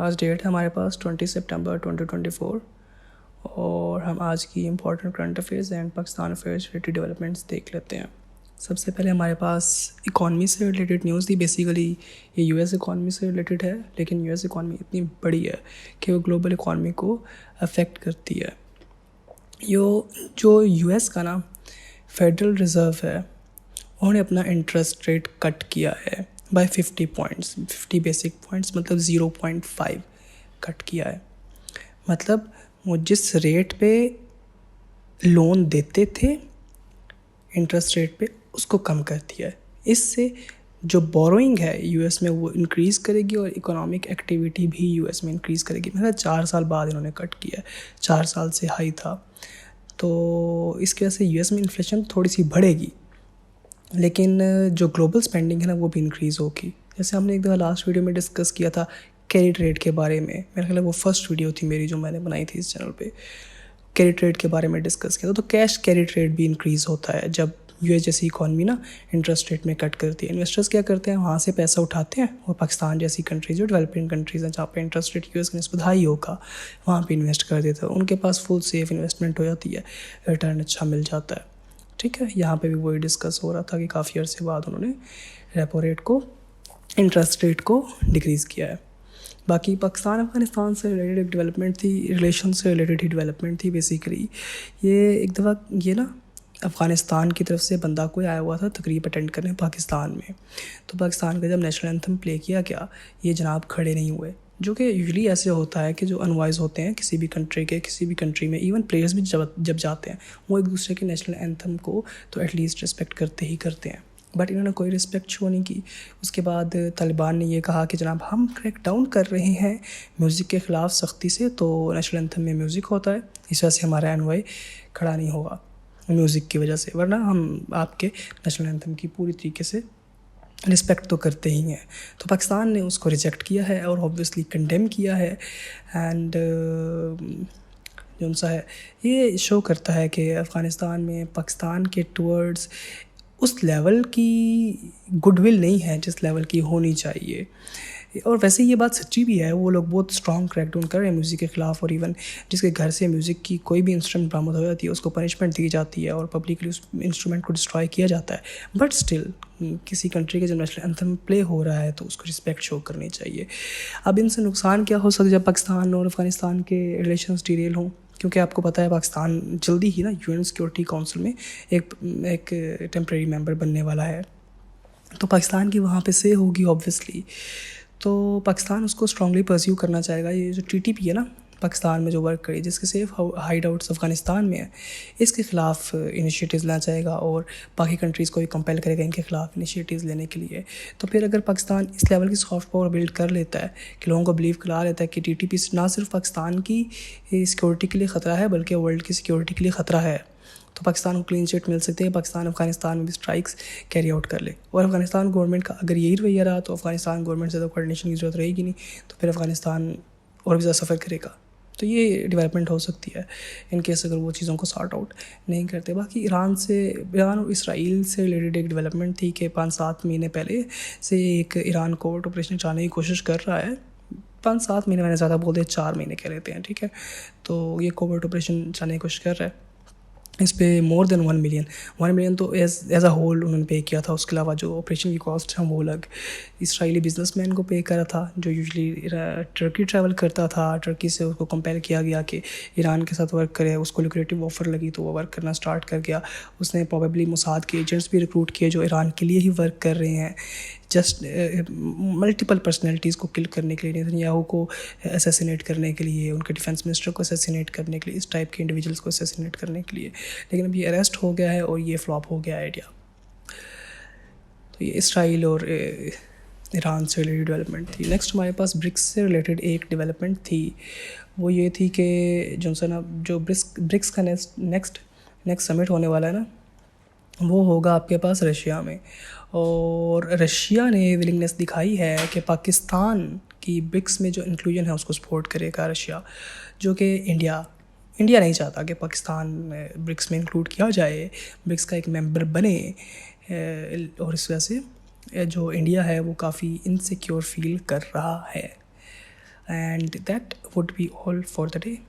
آج ڈیٹ ہے ہمارے پاس 20 سپٹمبر 2024 اور ہم آج کی important current affairs and Pakistan affairs related developments دیکھ لیتے ہیں. سب سے پہلے ہمارے پاس اکانومی سے ریلیٹڈ نیوز تھی. بیسیکلی یہ یو ایس اکانومی سے ریلیٹڈ ہے, لیکن یو ایس اکانومی اتنی بڑی ہے کہ وہ گلوبل اکانومی کو افیکٹ کرتی ہے. جو یو ایس کا نا فیڈرل ریزرو ہے, انہوں نے اپنا انٹرسٹ ریٹ کٹ کیا ہے بائی 50 پوائنٹس, 50 بیسک پوائنٹس مطلب 0.5 کٹ کیا ہے. مطلب وہ جس ریٹ پہ لون دیتے تھے انٹرسٹ ریٹ پہ, اس کو کم کر دیا ہے. اس سے جو بوروئنگ ہے یو ایس میں وہ انکریز کرے گی اور اکنامک ایکٹیویٹی بھی یو ایس میں انکریز کرے گی. مطلب 4 سال بعد انہوں نے کٹ کیا ہے, 4 سال سے ہائی تھا. تو اس کی وجہ سے یو ایس میں انفلیشن تھوڑی سی بڑھے گی, لیکن جو گلوبل اسپینڈنگ ہے نا وہ بھی انکریز ہوگی. جیسے ہم نے ایک دفعہ لاسٹ ویڈیو میں ڈسکس کیا تھا کیریٹ ریٹ کے بارے میں, میرا خیال ہے وہ فرسٹ ویڈیو تھی میری جو میں نے بنائی تھی اس چینل پہ. کیریٹ ریٹ کے بارے میں ڈسکس کیا تھا. تو کیش کیریٹ ریٹ بھی انکریز ہوتا ہے جب یو ایس جیسی اکانومی نا انٹرسٹ ریٹ میں کٹ کرتی ہے. انویسٹرز کیا کرتے ہیں, وہاں سے پیسہ اٹھاتے ہیں اور پاکستان جیسی کنٹریز جو ڈیولپنگ کنٹریز ہیں جہاں پہ انٹرسٹ ریٹ یو ایس کی نسبت ہائی ہوگا وہاں پہ انویسٹ کر دیتے ہیں. ان کے پاس فل سیف انویسٹمنٹ ہو جاتی ہے, ریٹرن اچھا مل جاتا ہے. ٹھیک ہے, یہاں پہ بھی وہی ڈسکس ہو رہا تھا کہ کافی عرصے بعد انہوں نے ریپو ریٹ کو, انٹرسٹ ریٹ کو ڈکریز کیا ہے. باقی پاکستان افغانستان سے ریلیٹڈ ایک ڈیولپمنٹ تھی, ریلیشن سے ریلیٹڈ ہی ڈیولپمنٹ تھی. بیسیکلی یہ ایک دفعہ یہ نا افغانستان کی طرف سے بندہ کوئی آیا ہوا تھا تقریب اٹینڈ کرنے پاکستان میں. تو پاکستان کا جب نیشنل اینتھم پلے کیا گیا, یہ جناب کھڑے نہیں ہوئے, جو کہ یوزلی ایسے ہوتا ہے کہ جو انوائز ہوتے ہیں کسی بھی کنٹری کے, کسی بھی کنٹری میں ایون پلیئرز بھی جب جاتے ہیں وہ ایک دوسرے کے نیشنل اینتھم کو تو ایٹ لیسٹ رسپیکٹ کرتے ہی کرتے ہیں. بٹ انہوں نے کوئی رسپیکٹ شو نہیں کی. اس کے بعد طالبان نے یہ کہا کہ جناب ہم کریک ڈاؤن کر رہے ہیں میوزک کے خلاف سختی سے, تو نیشنل اینتھم میں میوزک ہوتا ہے, اس وجہ سے ہمارا انوائے کھڑا نہیں ہوگا میوزک کی وجہ سے, ورنہ ہم آپ کے نیشنل اینتھم کی پوری طریقے سے رسپیکٹ تو کرتے ہی ہیں. تو پاکستان نے اس کو ریجیکٹ کیا ہے اور اوبویسلی کنڈیم کیا ہے. اینڈ جو سا ہے یہ شو کرتا ہے کہ افغانستان میں پاکستان کے ٹورڈز اس لیول کی گڈ ول نہیں ہے جس لیول کی ہونی چاہیے. اور ویسے یہ بات سچی بھی ہے, وہ لوگ بہت اسٹرانگ کریک ڈاؤن کر رہے ہیں میوزک کے خلاف, اور ایون جس کے گھر سے میوزک کی کوئی بھی انسٹرومنٹ برآمد ہو جاتی ہے اس کو پنشمنٹ دی جاتی ہے اور پبلکلی اس انسٹرومنٹ کو ڈسٹرائے کیا جاتا ہے. بٹ اسٹل کسی کنٹری کے جب نیشنل اینتھم پلے ہو رہا ہے تو اس کو رسپیکٹ شو کرنی چاہیے. اب ان سے نقصان کیا ہو سکتا ہے جب پاکستان اور افغانستان کے ریلیشنز ڈیریل ہوں, کیونکہ آپ کو پتہ ہے پاکستان جلدی ہی نا یو این سیکورٹی کونسل میں ایک ٹیمپریری ممبر بننے والا ہے, تو پاکستان کی وہاں پہ سے ہوگی اوبویسلی. تو پاکستان اس کو اسٹرانگلی پرسیو کرنا چاہے گا. یہ جو ٹی ٹی پی ہے نا پاکستان میں جو ورک کری, جس کے سیف ہائیڈ آؤٹس افغانستان میں ہیں, اس کے خلاف انیشیٹیوز لینا چاہے گا اور باقی کنٹریز کو بھی کمپیل کرے گا ان کے خلاف انیشیٹیوز لینے کے لیے. تو پھر اگر پاکستان اس لیول کی سافٹ پاور بلڈ کر لیتا ہے کہ لوگوں کو بلیو کرا لیتا ہے کہ ٹی ٹی پی نہ صرف پاکستان کی سیکورٹی کے لیے خطرہ ہے بلکہ ورلڈ کی سیکورٹی کے لیے خطرہ ہے, تو پاکستان کو کلین چٹ مل سکتے ہیں. پاکستان افغانستان میں بھی اسٹرائکس کیری آؤٹ کر لے, اور افغانستان گورنمنٹ کا اگر یہی رویہ رہا تو افغانستان گورنمنٹ سے تو کوارڈینیشن کی ضرورت رہے گی نہیں, تو پھر افغانستان اور بھی زیادہ سفر کرے گا. تو یہ ڈیولپمنٹ ہو سکتی ہے ان کیس اگر وہ چیزوں کو سارٹ آؤٹ نہیں کرتے. باقی ایران اور اسرائیل سے ریلیٹڈ ایک ڈیولپمنٹ تھی کہ 5-7 مہینے پہلے سے ایک ایران کوورٹ آپریشن چلانے کی کوشش کر رہا ہے. 5-7 مہینے میں نے زیادہ بول دیا, 4 مہینے کہہ لیتے ہیں, ٹھیک ہے. تو یہ کوورٹ آپریشن چلانے کی کوشش کر رہا ہے. اس پہ مور دین 1 ملین تو ایز اے ہول انہوں نے پے کیا تھا. اس کے علاوہ جو آپریشن کی کاسٹ ہے وہ الگ اسرائیلی بزنس مین کو پے کرا تھا جو یوزلی ٹرکی ٹریول کرتا تھا. ٹرکی سے اس کو کمپیل کیا گیا کہ ایران کے ساتھ ورک کرے, اس کو لوکریٹو آفر لگی تو وہ ورک کرنا اسٹارٹ کر گیا. اس نے پروبیبلی موساد کے ایجنٹس بھی ریکروٹ کیے جو ایران کے لیے ہی ورک کر رہے ہیں, جسٹ ملٹیپل پرسنالٹیز کو کل کرنے کے لیے, نیتنیاہو کو اسیسینیٹ کرنے کے لیے, ان کے ڈیفینس منسٹر کو اسیسینیٹ کرنے کے لیے, اس ٹائپ کے انڈیویجولس کو اسیسینیٹ کرنے کے لیے. لیکن اب یہ اریسٹ ہو گیا ہے اور یہ فلاپ ہو گیا آئیڈیا. تو یہ اسرائیل اور ایران سے ریلیٹڈ ڈیولپمنٹ تھی. نیکسٹ ہمارے پاس برکس سے ریلیٹڈ ایک ڈیولپمنٹ تھی. وہ یہ تھی کہ جو برکس کا نیکسٹ سمٹ ہونے والا ہے نا وہ ہوگا آپ کے پاس رشیا میں, اور رشیا نے ولنگنیس دکھائی ہے کہ پاکستان کی برکس میں جو انکلوژن ہے اس کو سپورٹ کرے گا رشیا, جو کہ انڈیا نہیں چاہتا کہ پاکستان برکس میں انکلوڈ کیا جائے, برکس کا ایک ممبر بنے. اور اس وجہ سے جو انڈیا ہے وہ کافی انسیکیور فیل کر رہا ہے. And that would be all for the day.